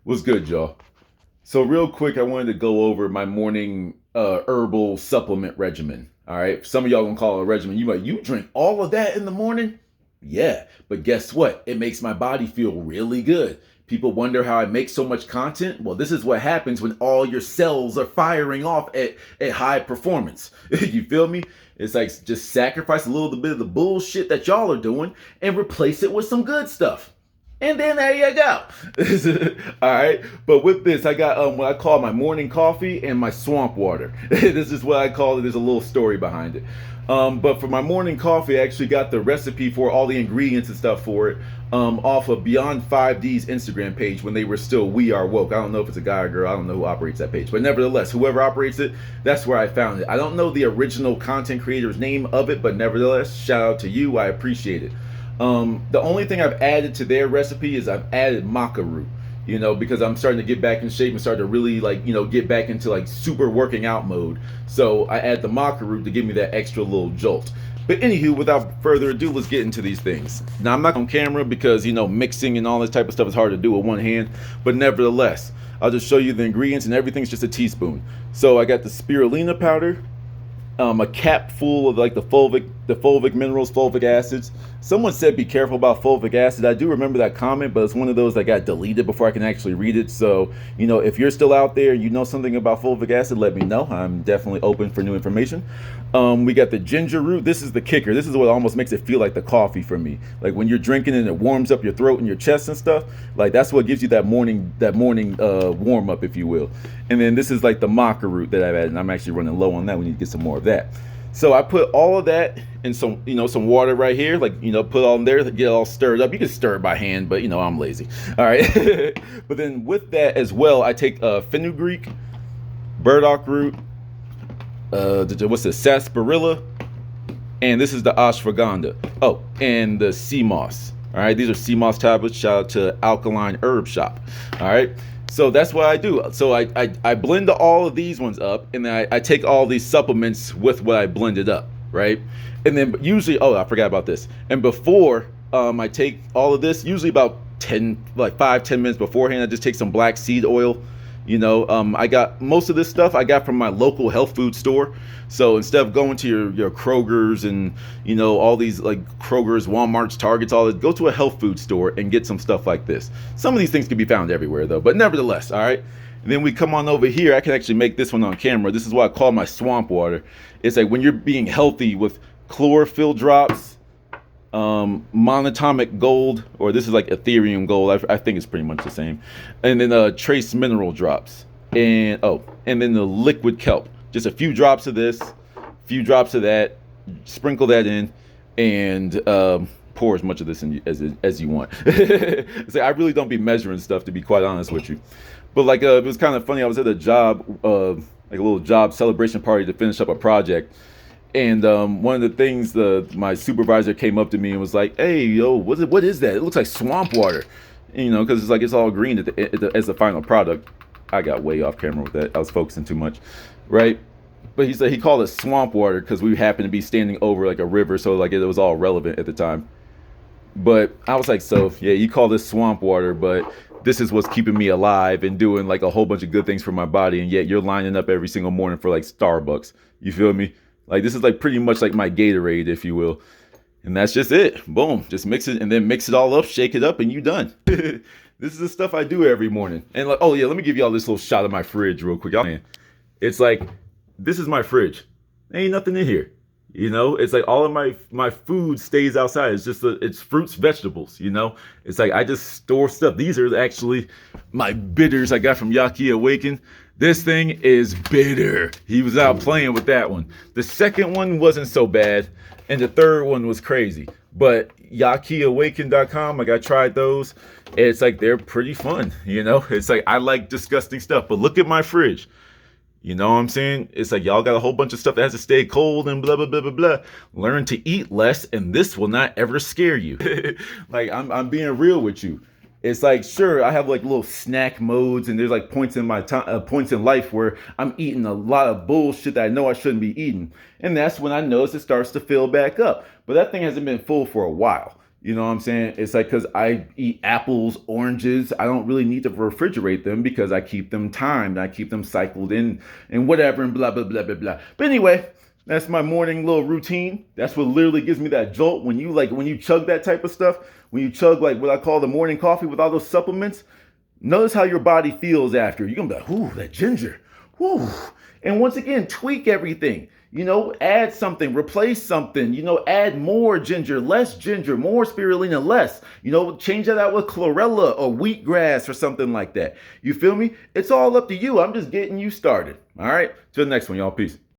What's good, y'all? So real quick, I wanted to go over my morning herbal supplement regimen. All right, some of y'all gonna call it a regimen. You drink all of that in the morning? Yeah, but guess what? It makes my body feel really good. People wonder how I make so much content. Well, this is what happens when all your cells are firing off at high performance. You feel me? It's like just sacrifice a little bit of the bullshit that y'all are doing and replace it with some good stuff. And then there you go. All right. But with this, I got what I call my morning coffee and my swamp water. This is what I call it. There's a little story behind it. But for my morning coffee, I actually got the recipe for all the ingredients and stuff for it off of Beyond 5D's Instagram page when they were still We Are Woke. I don't know if it's a guy or girl. I don't know who operates that page. But nevertheless, whoever operates it, that's where I found it. I don't know the original content creator's name of it, but nevertheless, shout out to you. I appreciate it. The only thing I've added to their recipe is I've added maca root, because I'm starting to get back in shape and start to really get back into like super working out mode. So I add the maca root to give me that extra little jolt. But anywho, without further ado, let's get into these things. Now I'm not on camera because mixing and all this type of stuff is hard to do with one hand, but nevertheless, I'll just show you the ingredients and everything's just a teaspoon. So I got the spirulina powder, a cap full of like the fulvic minerals, fulvic acids. Someone said be careful about fulvic acid. I do remember that comment, but it's one of those that got deleted before I can actually read it. So, if you're still out there and you know something about fulvic acid, let me know. I'm definitely open for new information. We got the ginger root. This is the kicker. This is what almost makes it feel like the coffee for me. Like when you're drinking and it warms up your throat and your chest and stuff. Like that's what gives you that morning warm up, if you will. And then this is like the maca root that I've added. And I'm actually running low on that. We need to get some more of that. So I put all of that in some water right here, put all in there, get it all stirred up. You can stir it by hand, but I'm lazy. All right. But then with that as well, I take fenugreek, burdock root, what's this, sarsaparilla, and this is the ashwagandha. Oh, and the sea moss. All right, these are sea moss tablets. Shout out to Alkaline Herb Shop. All right. So that's what I do. So I blend all of these ones up, and then I take all these supplements with what I blended up, right? And then usually, I forgot about this. And before I take all of this, usually about 5-10 minutes beforehand, I just take some black seed oil. I got most of this stuff I got from my local health food store. So instead of going to your Kroger's and all these like Kroger's, Walmart's, Target's, all that, go to a health food store and get some stuff like this. Some of these things can be found everywhere though, but nevertheless, all right. And then we come on over here. I can actually make this one on camera. This is what I call my swamp water. It's like when you're being healthy with chlorophyll drops, monatomic gold, or this is like ethereum gold. I think it's pretty much the same. And then trace mineral drops, and then the liquid kelp. Just a few drops of this, few drops of that. Sprinkle that in, and pour as much of this in as you want. So I really don't be measuring stuff, to be quite honest with you. But it was kind of funny. I was at a job, like a little job celebration party to finish up a project. And one of the things my supervisor came up to me and was like, "Hey, yo, what is that? It looks like swamp water," because it's all green as the final product. I got way off camera with that. I was focusing too much, right? But he said he called it swamp water because we happened to be standing over like a river, so it was all relevant at the time. But I was like, so yeah, you call this swamp water, but this is what's keeping me alive and doing like a whole bunch of good things for my body, and yet you're lining up every single morning for like Starbucks. You feel me? Like this is like pretty much like my Gatorade, if you will. And that's just it. Boom. Just mix it and then mix it all up, shake it up, and you done. This is the stuff I do every morning. And let me give y'all this little shot of my fridge real quick. Y'all, it's like, this is my fridge. There ain't nothing in here. It's like all of my food stays outside. It's just it's fruits, vegetables, It's like I just store stuff. These are actually my bitters I got from Yaki Awaken. This thing is bitter. He was out playing with that one. The second one wasn't so bad, and the third one was crazy. But YakiAwaken.com, I tried those. It's like they're pretty fun, It's like I like disgusting stuff, but look at my fridge. You know what I'm saying? It's like y'all got a whole bunch of stuff that has to stay cold and blah, blah, blah, blah, blah. Learn to eat less, and this will not ever scare you. Like, I'm being real with you. It's like, sure, I have like little snack modes, and there's like points in my points in life where I'm eating a lot of bullshit that I know I shouldn't be eating. And that's when I notice it starts to fill back up. But that thing hasn't been full for a while. You know what I'm saying? It's like because I eat apples, oranges, I don't really need to refrigerate them because I keep them timed. I keep them cycled in and whatever and blah, blah, blah, blah, blah. But anyway, that's my morning little routine. That's what literally gives me that jolt when you chug that type of stuff, when you chug like what I call the morning coffee with all those supplements. Notice how your body feels after. You're gonna be like, ooh, that ginger. Whew. And once again, tweak everything. Add something, replace something, add more ginger, less ginger, more spirulina, less. Change that out with chlorella or wheatgrass or something like that. You feel me? It's all up to you. I'm just getting you started. All right. Till the next one, y'all. Peace.